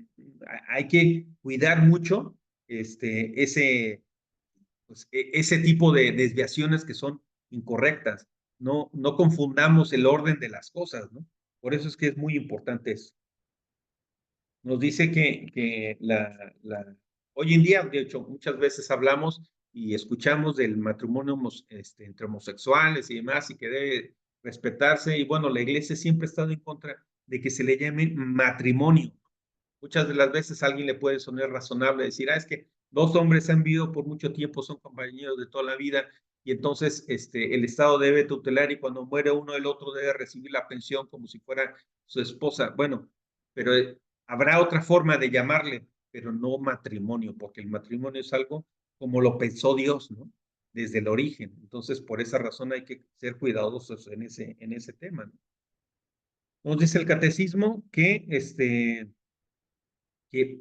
hay que cuidar mucho ese tipo de desviaciones que son incorrectas. No, no confundamos el orden de las cosas, ¿no? Por eso es que es muy importante eso. Nos dice que hoy en día, de hecho, muchas veces hablamos y escuchamos del matrimonio entre homosexuales y demás, y que debe respetarse. Y bueno, la iglesia siempre ha estado en contra de que se le llame matrimonio. Muchas de las veces a alguien le puede sonar razonable decir, es que dos hombres han vivido por mucho tiempo, son compañeros de toda la vida, y entonces el Estado debe tutelar y cuando muere uno, el otro debe recibir la pensión como si fuera su esposa. Bueno, pero habrá otra forma de llamarle, pero no matrimonio, porque el matrimonio es algo como lo pensó Dios, ¿no? Desde el origen. Entonces, por esa razón hay que ser cuidadosos en ese tema, ¿no? Nos dice el catecismo que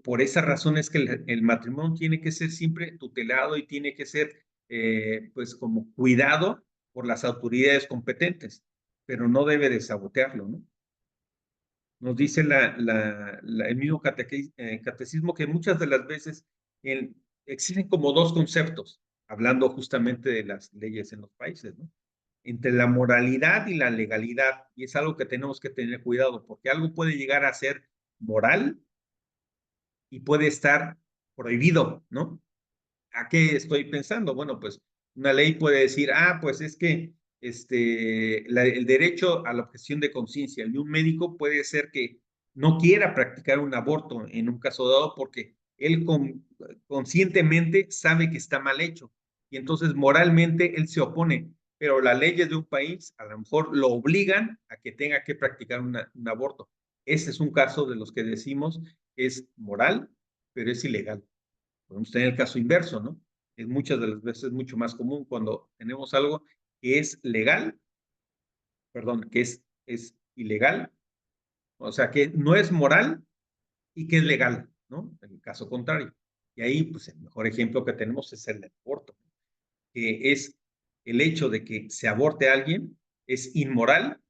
por esa razón es que el matrimonio tiene que ser siempre tutelado y tiene que ser, pues, como cuidado por las autoridades competentes, pero no debe de sabotearlo, ¿no? Nos dice el mismo catecismo que muchas de las veces existen como dos conceptos, hablando justamente de las leyes en los países, ¿no? Entre la moralidad y la legalidad, y es algo que tenemos que tener cuidado, porque algo puede llegar a ser moral y puede estar prohibido, ¿no? ¿A qué estoy pensando? Bueno, pues una ley puede decir, pues es que el derecho a la objeción de conciencia y un médico puede ser que no quiera practicar un aborto en un caso dado porque él conscientemente sabe que está mal hecho y entonces moralmente él se opone, pero las leyes de un país a lo mejor lo obligan a que tenga que practicar un aborto. Ese es un caso de los que decimos es moral, pero es ilegal. Podemos tener el caso inverso, ¿no? Es muchas de las veces mucho más común cuando tenemos algo que es legal, perdón, que es ilegal, o sea, que no es moral y que es legal, ¿no? En el caso contrario. Y ahí, pues, el mejor ejemplo que tenemos es el aborto, que es el hecho de que se aborte a alguien, es inmoral,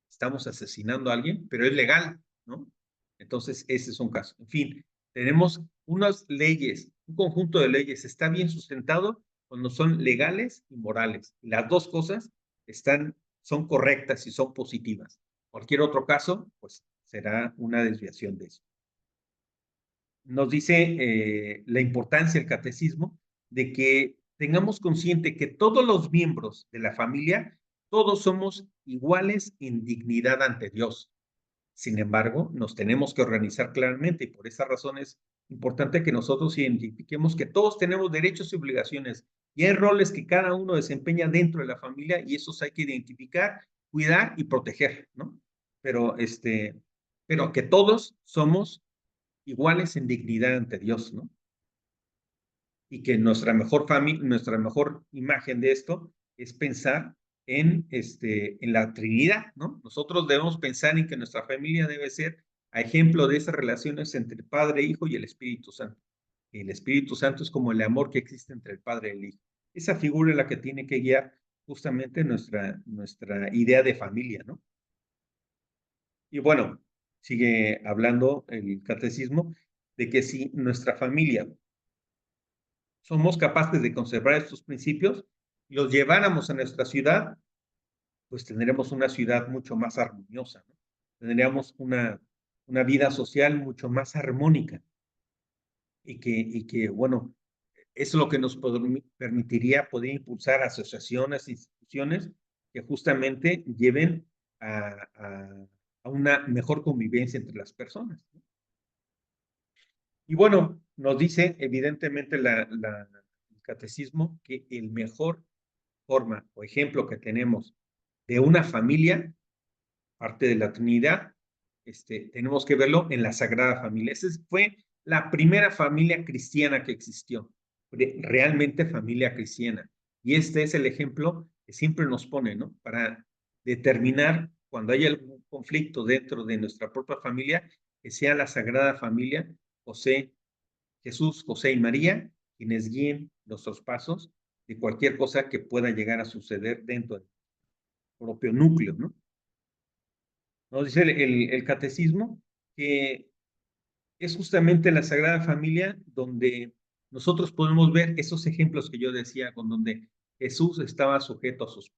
estamos asesinando a alguien, pero es legal, ¿no? Entonces, ese es un caso. En fin, tenemos unas leyes, un conjunto de leyes está bien sustentado cuando son legales y morales. Las dos cosas son correctas y son positivas. Cualquier otro caso, pues será una desviación de eso. Nos dice la importancia del catecismo de que tengamos consciente que todos los miembros de la familia, todos somos iguales en dignidad ante Dios. Sin embargo, nos tenemos que organizar claramente y por esa razón es importante que nosotros identifiquemos que todos tenemos derechos y obligaciones y hay roles que cada uno desempeña dentro de la familia y esos hay que identificar, cuidar y proteger, ¿no? Pero, pero que todos somos iguales en dignidad ante Dios, ¿no? Y que nuestra mejor imagen de esto es pensar en la Trinidad, ¿no? Nosotros debemos pensar en que nuestra familia debe ser a ejemplo de esas relaciones entre el Padre, Hijo y el Espíritu Santo. El Espíritu Santo es como el amor que existe entre el Padre y el Hijo. Esa figura es la que tiene que guiar justamente nuestra idea de familia, ¿no? Y bueno, sigue hablando el catecismo de que si nuestra familia somos capaces de conservar estos principios y los lleváramos a nuestra ciudad, pues tendremos una ciudad mucho más armoniosa, ¿no? Tendríamos una vida social mucho más armónica y que, bueno, eso es lo que nos permitiría poder impulsar asociaciones, instituciones que justamente lleven a una mejor convivencia entre las personas, ¿no? Y bueno, nos dice evidentemente el catecismo que el mejor forma o ejemplo que tenemos de una familia, parte de la Trinidad, tenemos que verlo en la Sagrada Familia. Esa fue la primera familia cristiana que existió, realmente familia cristiana. Y este es el ejemplo que siempre nos pone, ¿no? Para determinar cuando hay algún conflicto dentro de nuestra propia familia, que sea la Sagrada Familia, José, Jesús, José y María, quienes guíen nuestros pasos de cualquier cosa que pueda llegar a suceder dentro del propio núcleo, ¿no? Nos dice el catecismo que es justamente la Sagrada Familia donde nosotros podemos ver esos ejemplos que yo decía, con donde Jesús estaba sujeto a sus...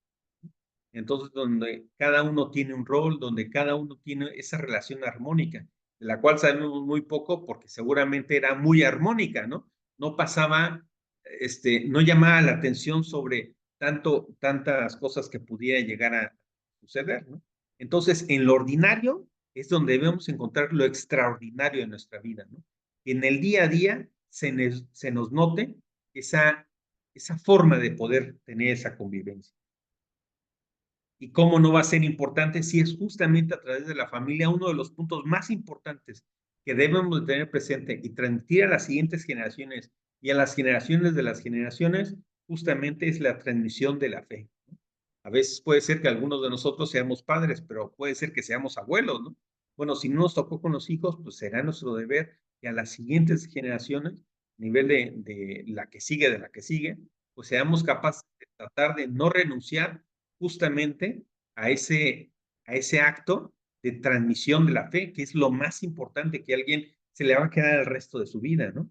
Entonces, donde cada uno tiene un rol, donde cada uno tiene esa relación armónica, de la cual sabemos muy poco porque seguramente era muy armónica, ¿no? No pasaba, no llamaba la atención sobre tantas cosas que pudiera llegar a suceder, ¿no? Entonces, en lo ordinario es donde debemos encontrar lo extraordinario de nuestra vida, ¿no? En el día a día se nos note esa forma de poder tener esa convivencia. ¿Y cómo no va a ser importante si es justamente a través de la familia uno de los puntos más importantes que debemos de tener presente y transmitir a las siguientes generaciones y a las generaciones de las generaciones, justamente es la transmisión de la fe? A veces puede ser que algunos de nosotros seamos padres, pero puede ser que seamos abuelos, ¿no? Bueno, si no nos tocó con los hijos, pues será nuestro deber que a las siguientes generaciones, a nivel de la que sigue, de la que sigue, pues seamos capaces de tratar de no renunciar justamente a ese acto de transmisión de la fe, que es lo más importante que a alguien se le va a quedar el resto de su vida, ¿no?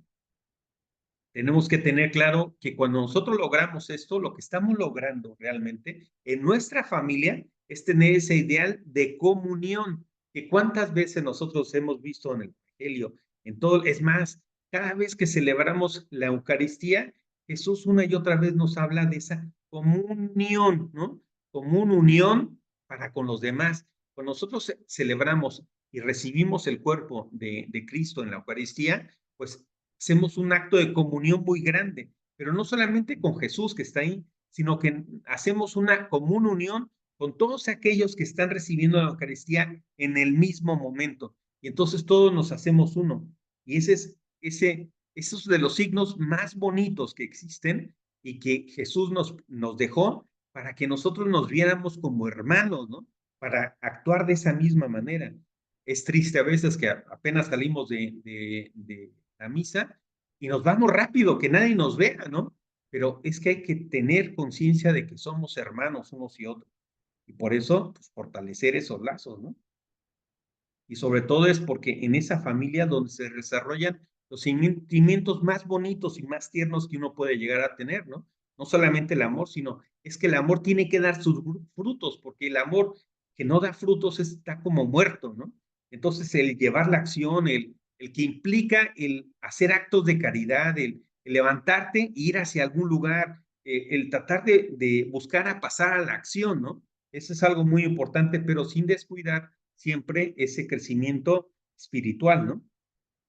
Tenemos que tener claro que cuando nosotros logramos esto, lo que estamos logrando realmente en nuestra familia es tener ese ideal de comunión, que cuántas veces nosotros hemos visto en el Evangelio, en todo, es más, cada vez que celebramos la Eucaristía, Jesús una y otra vez nos habla de esa comunión, ¿no? Como una unión para con los demás. Cuando nosotros celebramos y recibimos el cuerpo de Cristo en la Eucaristía, pues hacemos un acto de comunión muy grande, pero no solamente con Jesús que está ahí, sino que hacemos una común unión con todos aquellos que están recibiendo la Eucaristía en el mismo momento. Y entonces todos nos hacemos uno. Y esos de los signos más bonitos que existen y que Jesús nos dejó para que nosotros nos viéramos como hermanos, ¿no? Para actuar de esa misma manera. Es triste a veces que apenas salimos de la misa y nos vamos rápido, que nadie nos vea, ¿no? Pero es que hay que tener conciencia de que somos hermanos unos y otros. Y por eso, pues, fortalecer esos lazos, ¿no? Y sobre todo es porque en esa familia donde se desarrollan los sentimientos más bonitos y más tiernos que uno puede llegar a tener, ¿no? No solamente el amor, sino es que el amor tiene que dar sus frutos, porque el amor que no da frutos está como muerto, ¿no? Entonces el llevar la acción, el que implica el hacer actos de caridad, el levantarte e ir hacia algún lugar, el tratar de buscar a pasar a la acción, ¿no? Eso es algo muy importante, pero sin descuidar siempre ese crecimiento espiritual, ¿no?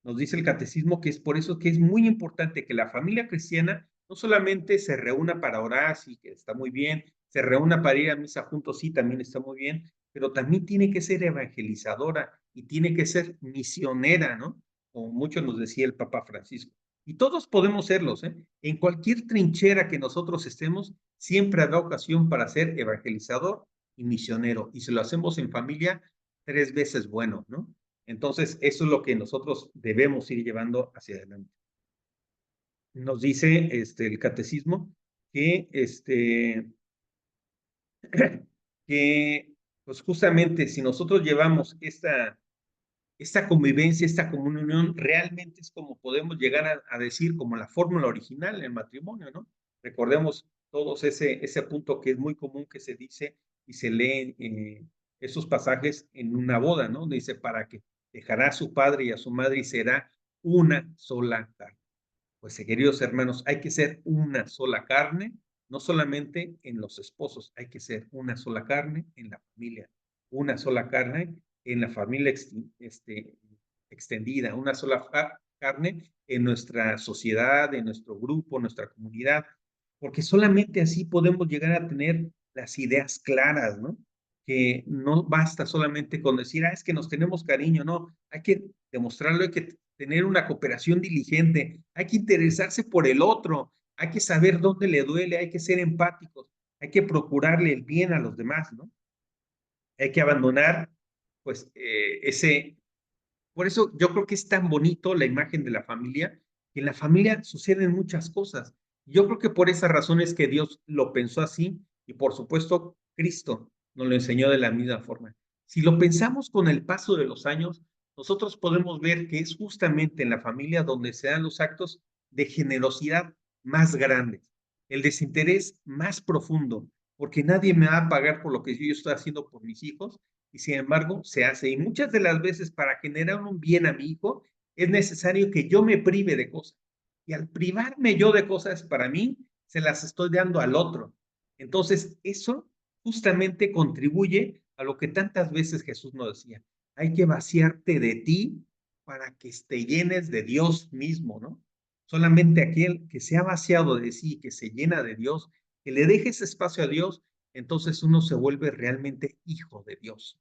Nos dice el catecismo que es por eso que es muy importante que la familia cristiana no solamente se reúna para orar, sí, que está muy bien, se reúna para ir a misa juntos, sí, también está muy bien, pero también tiene que ser evangelizadora y tiene que ser misionera, ¿no? Como mucho nos decía el Papa Francisco. Y todos podemos serlos, ¿eh? En cualquier trinchera que nosotros estemos, siempre habrá ocasión para ser evangelizador y misionero. Y si lo hacemos en familia, 3 veces bueno, ¿no? Entonces, eso es lo que nosotros debemos ir llevando hacia adelante. Nos dice el catecismo que, que pues justamente si nosotros llevamos esta convivencia, esta comunión, realmente es como podemos llegar a decir como la fórmula original en el matrimonio, ¿no? Recordemos todos ese punto que es muy común que se dice y se lee esos pasajes en una boda, ¿no? Dice, para que dejará a su padre y a su madre y será una sola carne. Pues, queridos hermanos, hay que ser una sola carne, no solamente en los esposos, hay que ser una sola carne en la familia, una sola carne en la familia extendida, una sola carne en nuestra sociedad, en nuestro grupo, en nuestra comunidad, porque solamente así podemos llegar a tener las ideas claras, ¿no? Que no basta solamente con decir, es que nos tenemos cariño, no, hay que demostrarlo, hay que tener una cooperación diligente, hay que interesarse por el otro, hay que saber dónde le duele, hay que ser empáticos, hay que procurarle el bien a los demás, ¿no? Hay que abandonar, pues, por eso yo creo que es tan bonito la imagen de la familia, que en la familia suceden muchas cosas. Yo creo que por esa razón es que Dios lo pensó así y por supuesto Cristo nos lo enseñó de la misma forma. Si lo pensamos con el paso de los años, nosotros podemos ver que es justamente en la familia donde se dan los actos de generosidad más grandes, el desinterés más profundo, porque nadie me va a pagar por lo que yo estoy haciendo por mis hijos, y sin embargo se hace. Y muchas de las veces para generar un bien a mi hijo es necesario que yo me prive de cosas. Y al privarme yo de cosas para mí, se las estoy dando al otro. Entonces, eso justamente contribuye a lo que tantas veces Jesús nos decía. Hay que vaciarte de ti para que te llenes de Dios mismo, ¿no? Solamente aquel que se ha vaciado de sí, que se llena de Dios, que le deje ese espacio a Dios, entonces uno se vuelve realmente hijo de Dios.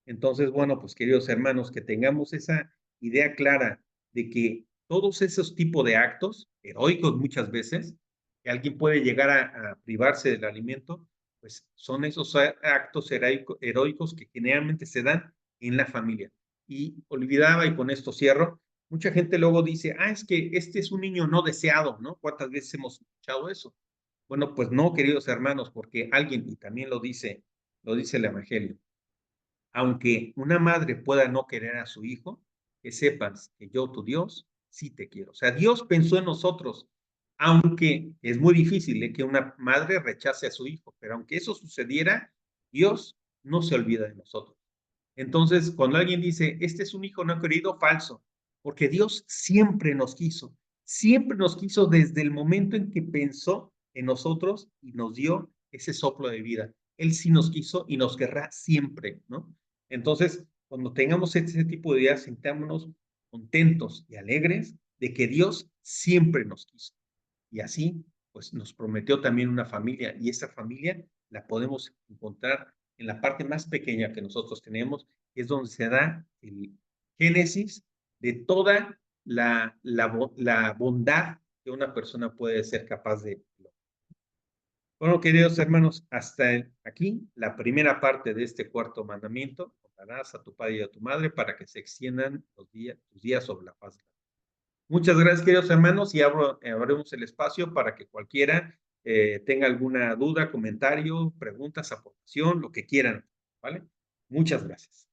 Entonces, bueno, pues queridos hermanos, que tengamos esa idea clara de que todos esos tipos de actos, heroicos muchas veces, que alguien puede llegar a privarse del alimento, pues son esos actos heroicos que generalmente se dan en la familia. Y olvidaba, y con esto cierro, mucha gente luego dice, es que este es un niño no deseado, ¿no? ¿Cuántas veces hemos escuchado eso? Bueno, pues no, queridos hermanos, porque alguien, y también lo dice el Evangelio, aunque una madre pueda no querer a su hijo, que sepas que yo, tu Dios, sí te quiero. O sea, Dios pensó en nosotros, aunque es muy difícil que una madre rechace a su hijo, pero aunque eso sucediera, Dios no se olvida de nosotros. Entonces, cuando alguien dice, este es un hijo no querido, falso, porque Dios siempre nos quiso desde el momento en que pensó en nosotros y nos dio ese soplo de vida. Él sí nos quiso y nos querrá siempre, ¿no? Entonces, cuando tengamos ese tipo de ideas, sintámonos contentos y alegres de que Dios siempre nos quiso. Y así, pues nos prometió también una familia y esa familia la podemos encontrar en la parte más pequeña que nosotros tenemos, que es donde se da el génesis de toda la bondad que una persona puede ser capaz de. Bueno, queridos hermanos, hasta aquí la primera parte de este cuarto mandamiento. Honrarás a tu padre y a tu madre para que se extiendan tus días sobre la faz. Muchas gracias, queridos hermanos, y abrimos el espacio para que cualquiera tenga alguna duda, comentario, preguntas, aportación, lo que quieran, ¿vale? Muchas gracias.